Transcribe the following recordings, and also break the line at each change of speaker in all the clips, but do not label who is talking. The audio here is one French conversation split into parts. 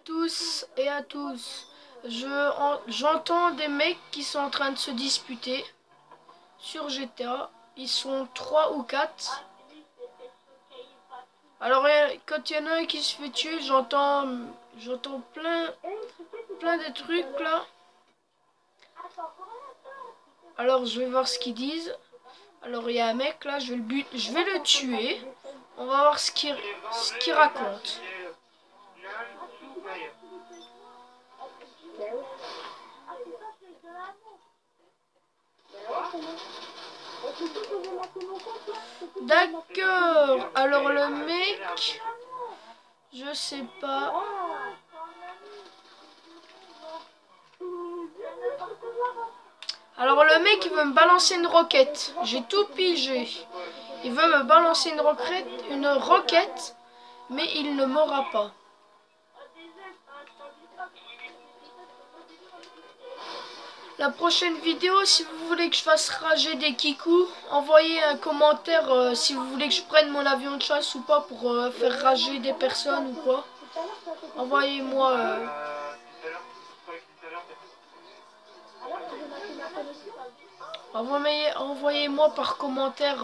tous et à tous. J'entends des mecs qui sont en train de se disputer sur GTA. Ils sont 3 ou 4. Alors quand il y en a un qui se fait tuer, j'entends plein de trucs là. Alors je vais voir ce qu'ils disent. Alors il y a un mec là, je vais le tuer. On va voir ce qu'il raconte. D'accord. Alors le mec, je sais pas. Alors le mec il veut me balancer une roquette. J'ai tout pigé. Il veut me balancer une roquette, mais il ne m'aura pas. La prochaine vidéo, si vous voulez que je fasse rager des kikous, envoyez un commentaire si vous voulez que je prenne mon avion de chasse ou pas pour faire rager des personnes ou quoi. Envoyez-moi... Envoyez-moi par commentaire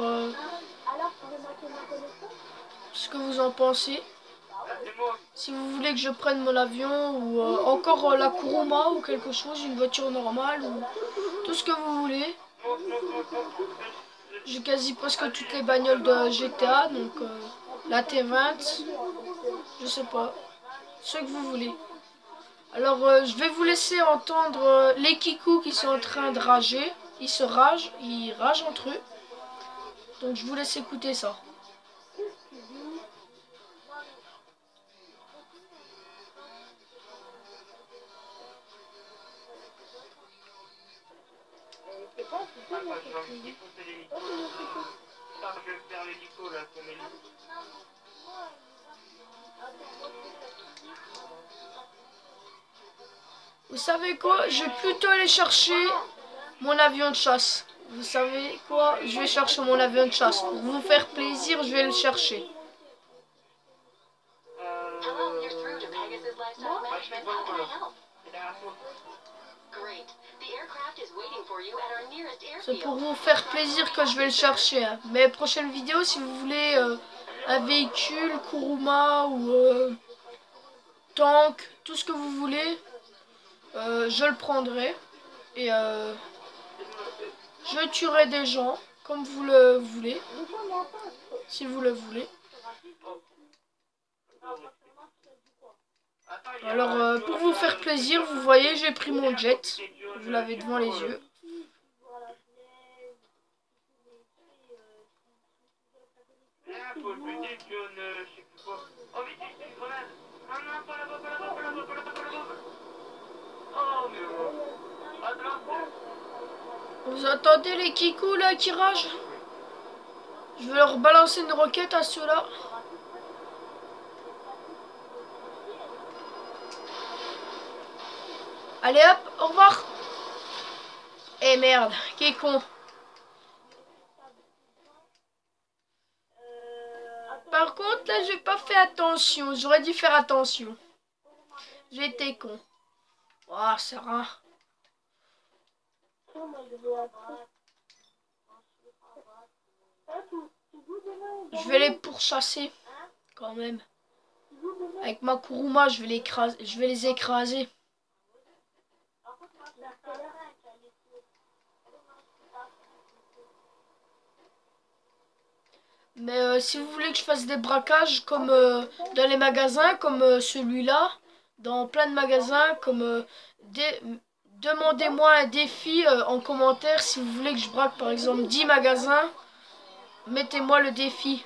ce que vous en pensez. Si vous voulez que je prenne mon avion ou encore la Kuruma ou quelque chose, une voiture normale ou tout ce que vous voulez. J'ai quasi presque toutes les bagnoles de GTA, donc la T20, je sais pas, ce que vous voulez. Alors je vais vous laisser entendre les kikous qui sont en train de rager. Ils ragent entre eux. Donc je vous laisse écouter ça. Vous savez quoi? Je vais plutôt aller chercher mon avion de chasse. Vous savez quoi? Je vais chercher mon avion de chasse. Pour vous faire plaisir, je vais le chercher. C'est pour vous faire plaisir que je vais le chercher. Hein. Mais prochaine vidéo, si vous voulez un véhicule, Kuruma ou tank, tout ce que vous voulez, je le prendrai. Et je tuerai des gens, comme vous le voulez. Si vous le voulez. Alors, pour vous faire plaisir, vous voyez, j'ai pris mon jet. Vous l'avez devant les yeux. Vous entendez les kikous là qui ragent? Je vais leur balancer une roquette à ceux-là. Allez hop, au revoir. Eh merde, qui est con. Par contre, là, j'ai pas fait attention. J'aurais dû faire attention. J'ai été con. Oh, Sarah. Je vais les pourchasser. Quand même. Avec ma Kuruma, je vais les écraser. Mais si vous voulez que je fasse des braquages comme dans les magasins, comme celui-là, dans plein de magasins, comme demandez-moi un défi en commentaire si vous voulez que je braque par exemple 10 magasins, mettez-moi le défi.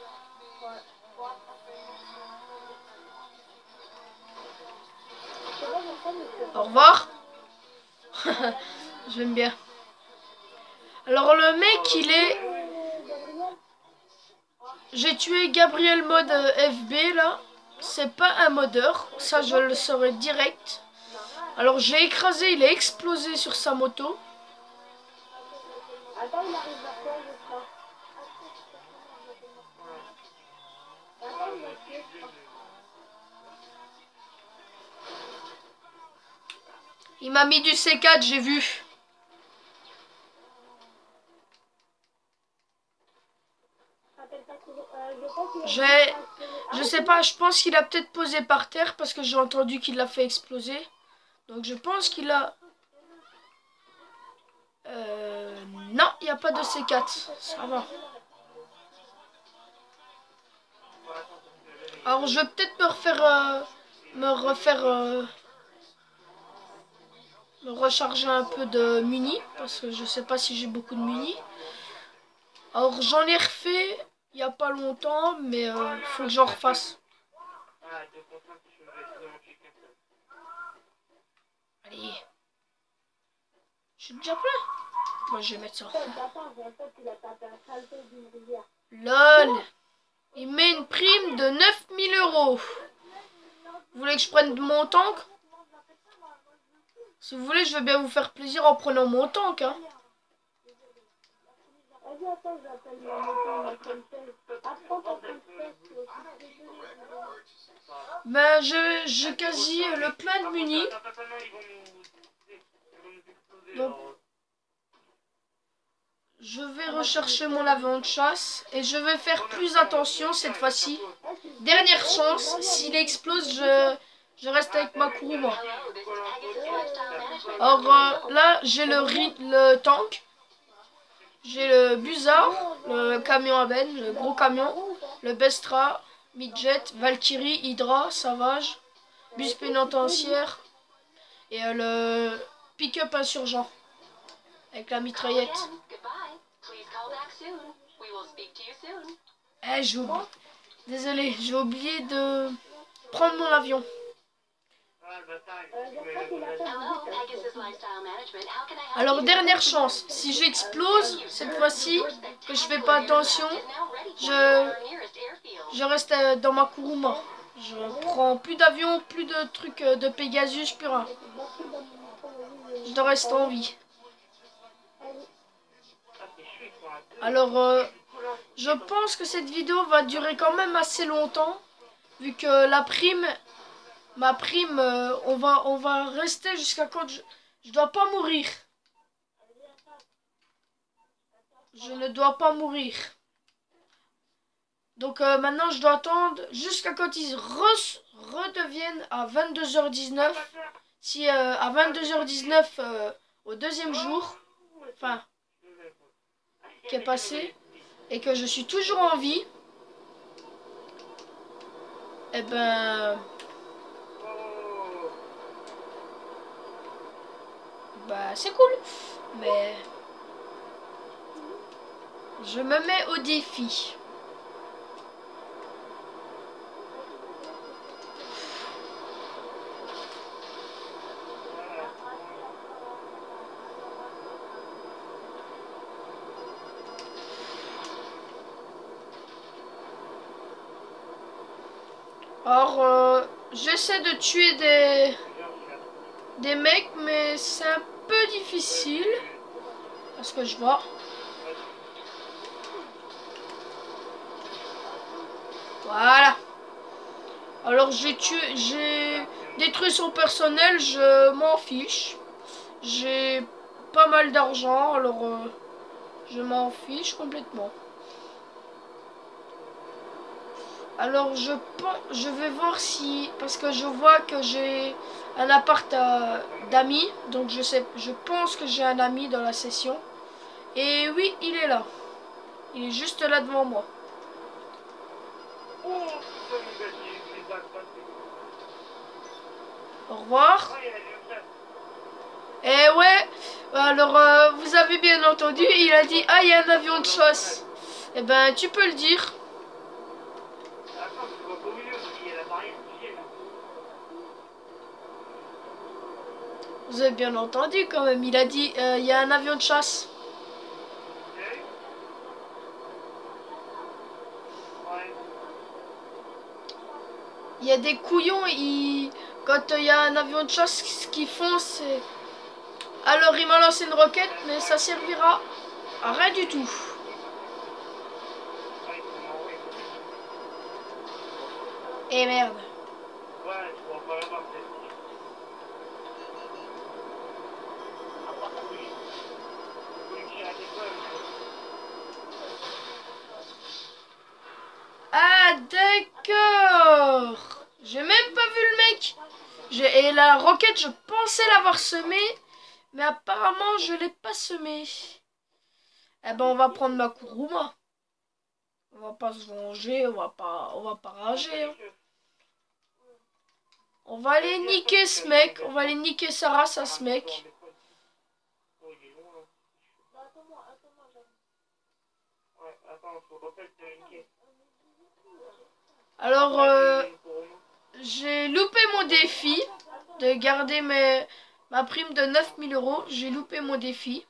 Au revoir. J'aime bien. Alors le mec il est... J'ai tué Gabriel mode FB là. C'est pas un modeur, ça je le saurai direct. Alors j'ai écrasé, il a explosé sur sa moto.
Attends, il arrive vers toi, je crois. Attends, il va tuer.
Il m'a mis du C4, j'ai vu. Je sais pas, je pense qu'il a peut-être posé par terre parce que j'ai entendu qu'il l'a fait exploser. Donc je pense qu'il a... Non, il n'y a pas de C4. Ça va. Alors je vais peut-être me recharger un peu de muni parce que je sais pas si j'ai beaucoup de muni. Alors j'en ai refait il n'y a pas longtemps, mais faut que j'en refasse. Allez. Je suis déjà plein. Moi je vais mettre ça. LOL. Il met une prime de 9000 €. Vous voulez que je prenne mon tank? Si vous voulez, je veux bien vous faire plaisir en prenant mon tank. Hein. Ben, j'ai quasi le plein de munis. Donc, je vais rechercher mon avion de chasse et je vais faire plus attention cette fois-ci. Dernière chance, s'il explose, je reste avec ma Kuruma. Alors là, j'ai le tank, j'ai le Busard, le camion à benne, le gros camion, le Bestra, Midjet, Valkyrie, Hydra, Savage, bus pénitentiaire et le pick-up insurgent avec la mitraillette. Désolé, j'ai oublié de prendre mon avion. Alors dernière chance, si j'explose cette fois-ci, que je fais pas attention, je reste dans ma Kuruma. Je prends plus d'avion, plus de trucs de Pegasus, plus rien. Je dois rester en vie. Alors je pense que cette vidéo va durer quand même assez longtemps, vu que ma prime, on va rester jusqu'à quand je dois pas mourir. Je ne dois pas mourir. Donc maintenant je dois attendre jusqu'à quand ils redeviennent à 22h19. Si à 22h19 au deuxième jour, enfin, qui est passé, et que je suis toujours en vie, eh ben... Bah c'est cool. Mais... je me mets au défi. Alors, j'essaie de tuer des mecs, mais c'est un peu difficile. Parce que je vois. Voilà. Alors, j'ai détruit son personnel, je m'en fiche. J'ai pas mal d'argent, alors je m'en fiche complètement. Alors je vais voir si, parce que je vois que j'ai un appart d'amis, donc je pense que j'ai un ami dans la session. Et oui, il est là. Il est juste là devant moi. Au revoir. Et ouais, alors vous avez bien entendu, il a dit ah il y a un avion de chasse. Eh ben tu peux le dire. Vous avez bien entendu quand même, il a dit il y a un avion de chasse. Il y a des couillons, quand il y a un avion de chasse, ce qu'ils font c'est... Alors il m'a lancé une roquette, mais ça servira à rien du tout. Et merde. Et la roquette, je pensais l'avoir semée, mais apparemment, je l'ai pas semée. Eh ben, on va prendre ma Kuruma. On va pas se venger, on va pas rager. Hein. On va aller niquer ce mec, on va aller niquer sa race à ce mec. Alors, j'ai loupé mon défi de garder ma prime de 9000 €. J'ai loupé mon défi.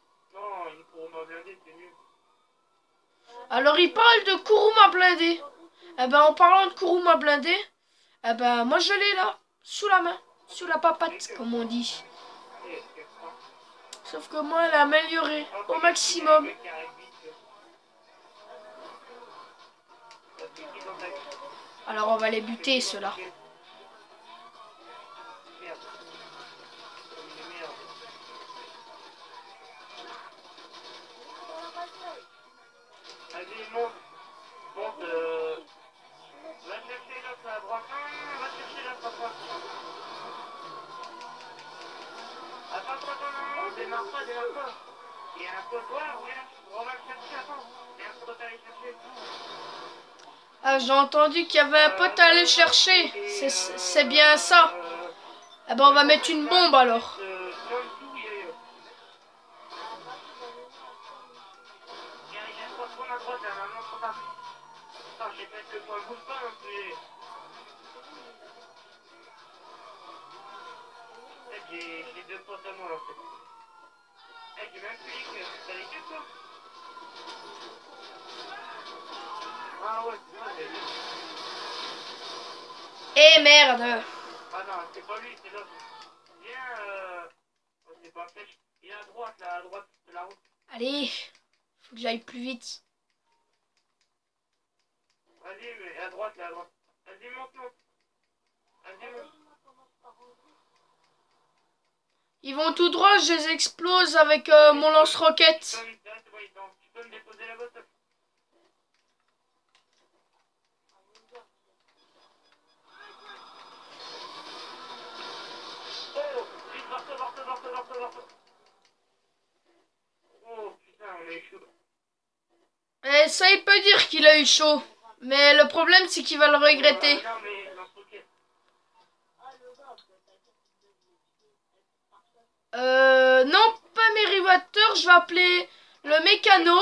Alors, il parle de Kuruma blindé. Eh ben, en parlant de Kuruma blindé, eh ben, moi je l'ai là, sous la main, sous la papate, comme on dit. Sauf que moi, elle a amélioré au maximum. Alors, on va les buter, ceux-là.
Vas-y, monte. Monte. Va chercher l'autre à droite. Va chercher l'autre à droite. Attends. Démarre pas. Il y a un potoir, on va le chercher, attends. Il y a un pote à aller chercher.
Ah, j'ai entendu qu'il y avait un pote à aller chercher. C'est bien ça. Eh ben, on va mettre une bombe alors.
J'ai peut-être le point bouge pas non plus. J'ai deux potes à moi en fait. J'ai même plus les cœurs. T'as les cœurs toi? Ah ouais, c'est vrai,
Eh merde.
Ah non, c'est pas lui, c'est l'autre. Viens, c'est pas flèche. Il est à droite, là, à droite de la route.
Allez, faut que j'aille plus vite.
Vas-y, mais à droite, là, à droite. Vas-y, monte. Vas-y, monte.
Ils vont tout droit, je les explose avec mon lance-roquette.
Tu peux me déposer la botte? Oh, vite, barre-toi. Oh putain, on a eu chaud.
Et ça, il peut dire qu'il a eu chaud. Mais le problème, c'est qu'il va le regretter.
Non, mais lance-roquette.
Non, pas mes rivateurs, je vais appeler le mécano.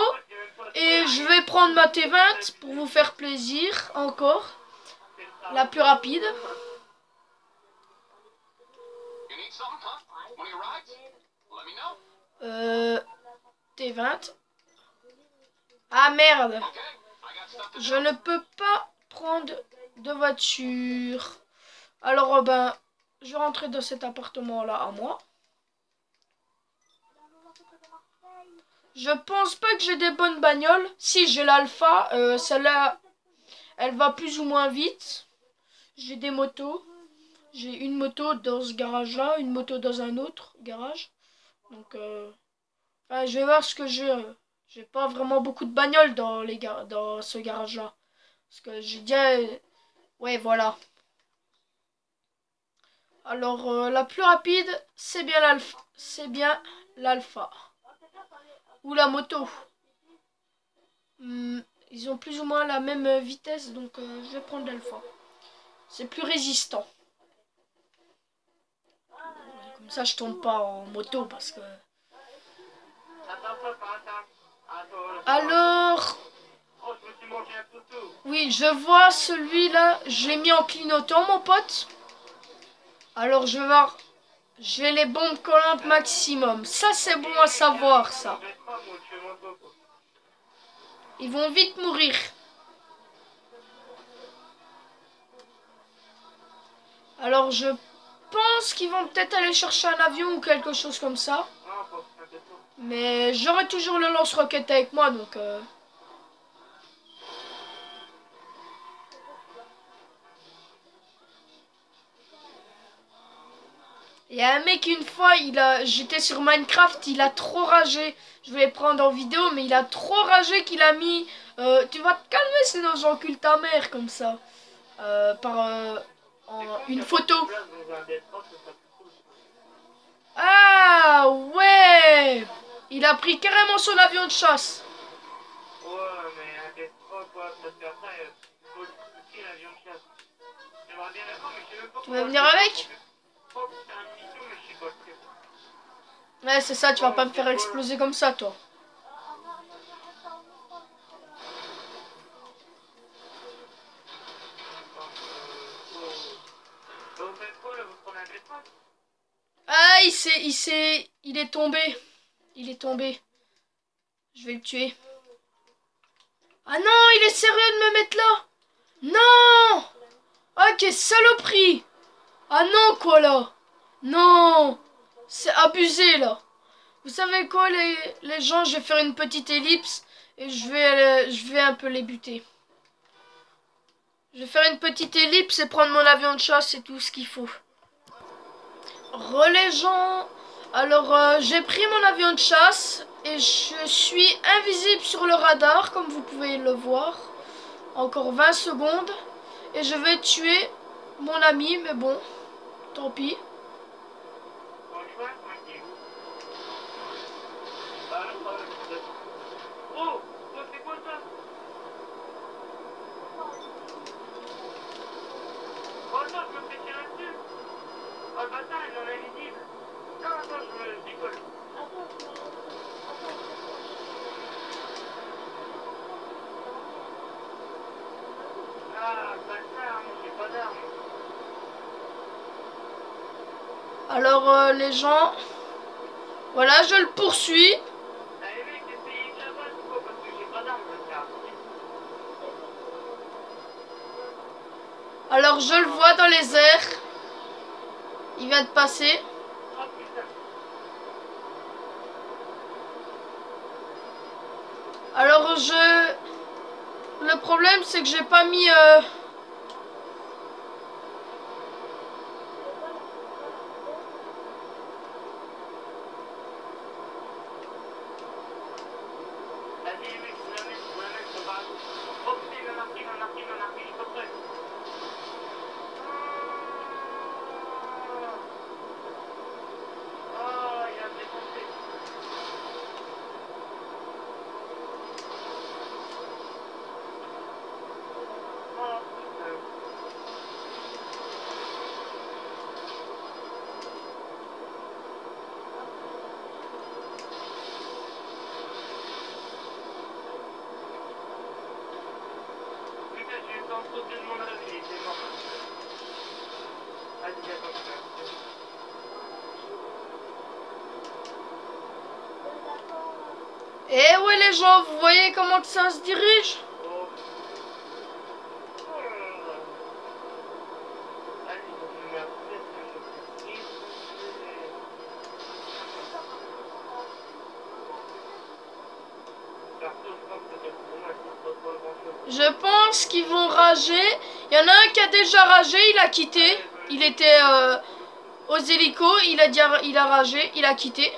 Et je vais prendre ma T20 pour vous faire plaisir, encore. La plus rapide. T20. Ah merde. Je ne peux pas prendre de voiture. Alors ben, je vais rentrer dans cet appartement là à moi. Je pense pas que j'ai des bonnes bagnoles. Si j'ai l'Alpha, celle-là, elle va plus ou moins vite. J'ai des motos. J'ai une moto dans ce garage-là, une moto dans un autre garage. Donc, enfin, je vais voir ce que j'ai. J'ai pas vraiment beaucoup de bagnoles dans ce garage-là. Parce que j'ai déjà... ouais, voilà. Alors, la plus rapide, c'est bien l'Alpha. C'est bien l'Alpha. Ou la moto. Ils ont plus ou moins la même vitesse, donc je vais prendre l'Alpha. C'est plus résistant. Comme ça, je tombe pas en moto parce que... Alors... oui, je vois celui-là. Je l'ai mis en clignotant, mon pote. Alors, je vais voir... j'ai les bombes collantes maximum. Ça, c'est bon à savoir, ça. Ils vont vite mourir. Alors, je pense qu'ils vont peut-être aller chercher un avion ou quelque chose comme ça. Mais j'aurai toujours le lance-roquette avec moi, donc... Il y a un mec une fois, j'étais sur Minecraft, il a trop ragé. Je vais le prendre en vidéo, mais il a trop ragé qu'il a mis... tu vas te calmer sinon j'encule ta mère comme ça. une photo. Ah ouais, il a pris carrément son avion de chasse.
Ouais, mais un test quoi, parce qu'après, il faut aussi l'avion de chasse. J'aimerais bien l'avoir, mais je sais même pas
Tu vas
comment
venir
le faire,
avec?
en fait. Je crois que c'est un mission, mais je sais pas le faire.
Ouais, c'est ça, tu vas pas me faire exploser comme ça, toi.
Vous faites quoi là? Vous prenez un téléphone?
Ah, il est tombé. Il est tombé. Je vais le tuer. Ah non, il est sérieux de me mettre là? Non! Ah, quelle saloperie! Ah non, quoi là? Non! C'est abusé là. Vous savez quoi, les gens, je vais faire une petite ellipse et je vais un peu les buter. Je vais faire une petite ellipse et prendre mon avion de chasse, c'est tout ce qu'il faut. Les gens, alors j'ai pris mon avion de chasse et je suis invisible sur le radar, comme vous pouvez le voir. Encore 20 secondes et je vais tuer mon ami, mais bon, tant pis.
Oh, c'est quoi ça? Oh attends, je me fais tirer dessus. Oh le bâtard, il en est invisible. Non, attends, je décolle. Ah, bâtard, mais j'ai pas d'armes.
Alors les gens, voilà, je le poursuis.
Allez mec, essayez de la base ou quoi? Parce que j'ai pas d'armes, bâtard.
Alors je le vois dans les airs. Il vient de passer.
Oh putain.
Alors le problème c'est que j'ai pas mis
Vas-y les mecs, je vous la mets, ça va. Oh putain, il en a pris, je suis pas prêt. Oh, il a défoncé. Oh putain. Putain, j'ai eu le temps de sauter de mon avis, il était mort. Vas-y, attends,
Eh ouais les gens, vous voyez comment que ça se dirige?
oh. Oh là là. Allez, je me mets à courir, je me fais défoncer. Perso, je pense que c'est pour moi, je pense pas grand-chose.
Je pense qu'ils vont rager. Il y en a un qui a déjà ragé, il a quitté. Il était aux hélicos, il a ragé, il a quitté.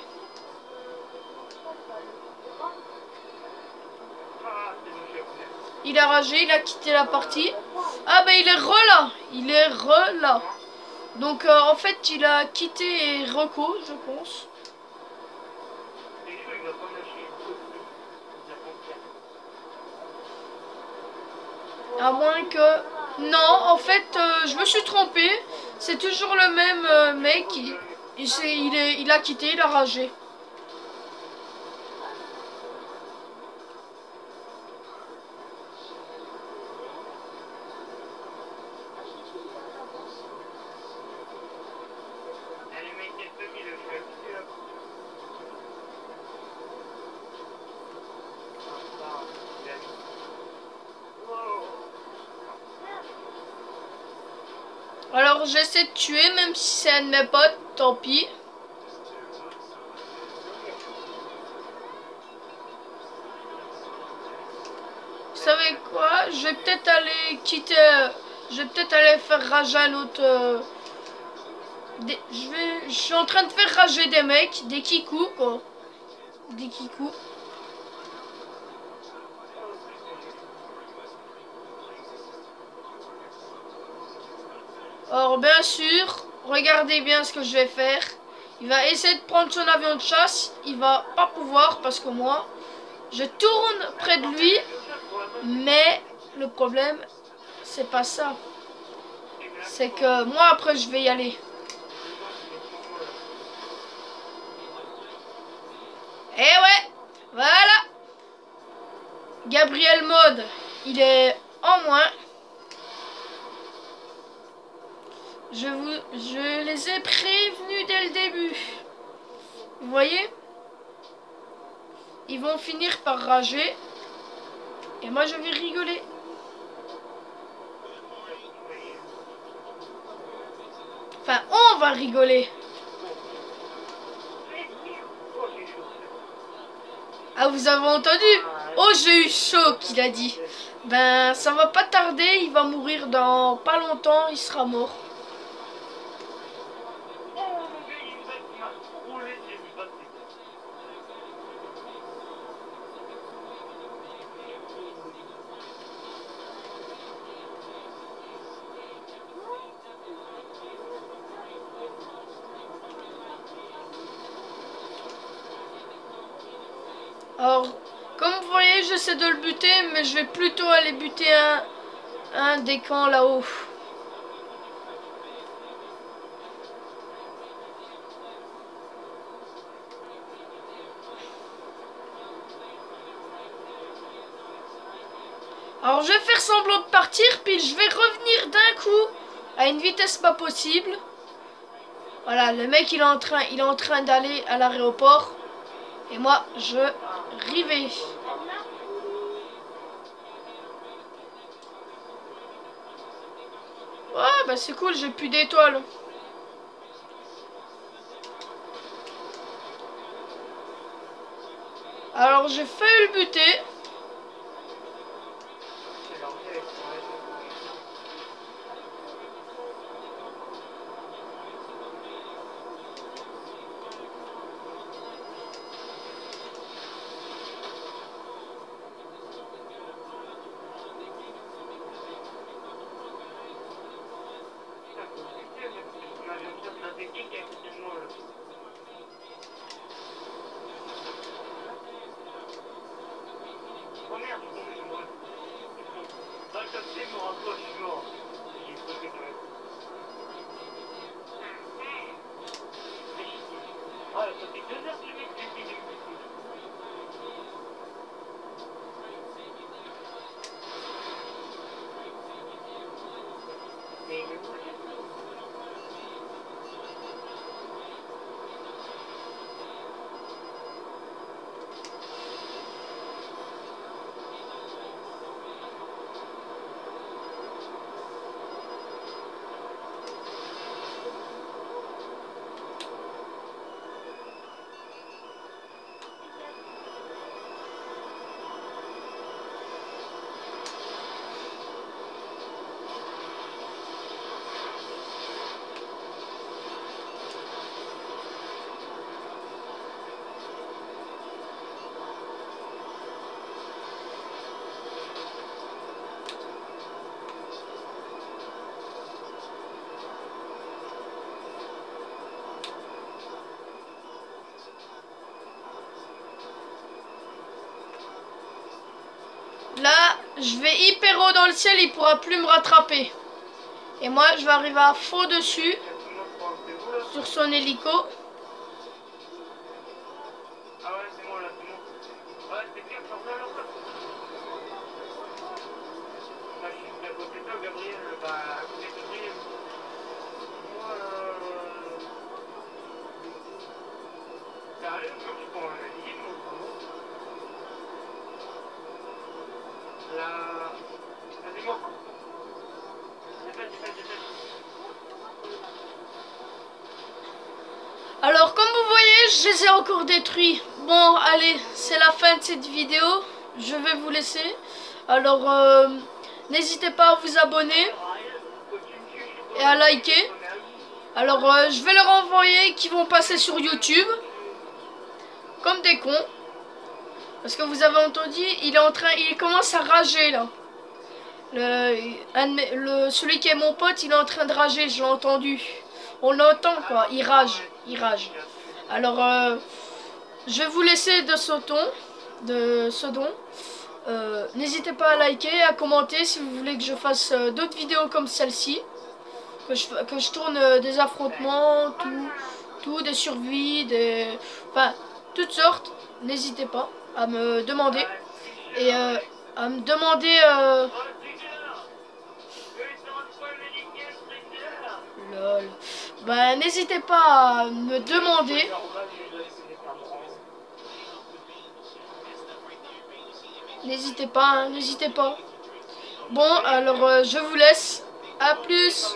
Ah, c'est mon chef.
Il a ragé, il a quitté la partie. Ah bah il est re-là. Il est re-là. Donc en fait il a quitté et reco, je pense.
C'est chaud, il va pas lâcher.
À moins que... Non, en fait je me suis trompé. C'est toujours le même mec. Il a quitté, il a ragé.
Allez, mec, quel demi le chef?
Alors j'essaie de tuer, même si c'est un de mes potes, tant pis. Vous savez quoi? Je vais peut-être aller quitter... Je vais peut-être aller faire rager un autre... Je suis en train de faire rager des mecs, des kikous quoi. Des kikous. Or, bien sûr, regardez bien ce que je vais faire. Il va essayer de prendre son avion de chasse. Il va pas pouvoir parce que moi, je tourne près de lui. Mais le problème, c'est pas ça. C'est que moi, après, je vais y aller. Et ouais, voilà. Gabriel Mode, il est en moins. Je les ai prévenus dès le début. Vous voyez? Ils vont finir par rager. Et moi, je vais rigoler. Enfin, on va rigoler. Ah, vous avez entendu? Oh, j'ai eu chaud, qu'il a dit. Ben, ça va pas tarder. Il va mourir dans pas longtemps. Il sera mort. Alors, comme vous voyez, j'essaie de le buter, mais je vais plutôt aller buter un des camps là-haut. Alors, je vais faire semblant de partir, puis je vais revenir d'un coup à une vitesse pas possible. Voilà, le mec il est en train d'aller à l'aéroport. Et moi, je rivais. Ouais, bah c'est cool, j'ai plus d'étoiles. Alors, j'ai failli le buter. Là, je vais hyper haut dans le ciel, il pourra plus me rattraper. Et moi, je vais arriver à fond dessus, sur son hélico.
Ah ouais, c'est bon là, c'est bon. Ouais, c'est bien, là, je suis à côté de toi, Gabriel, bah, à côté de Gabriel. Moi, sérieux, moi, je prends un livre, là, vas-y, moi. Dépêche.
Alors, comme vous voyez, je les ai encore détruits. Bon, allez, c'est la fin de cette vidéo. Je vais vous laisser. Alors, n'hésitez pas à vous abonner et à liker. Alors, je vais leur envoyer qui vont passer sur YouTube. Comme des cons. Parce que vous avez entendu, il commence à rager là. Celui qui est mon pote, il est en train de rager, je l'ai entendu. On l'entend quoi, il rage, il rage. Alors, je vais vous laisser de ce don. N'hésitez pas à liker, à commenter si vous voulez que je fasse d'autres vidéos comme celle-ci. Que je tourne des affrontements, tout, des survies, enfin, toutes sortes. N'hésitez pas à me demander. Et à me demander... lol. Bah, n'hésitez pas à me demander. N'hésitez pas, hein, n'hésitez pas. Bon, alors je vous laisse. À plus.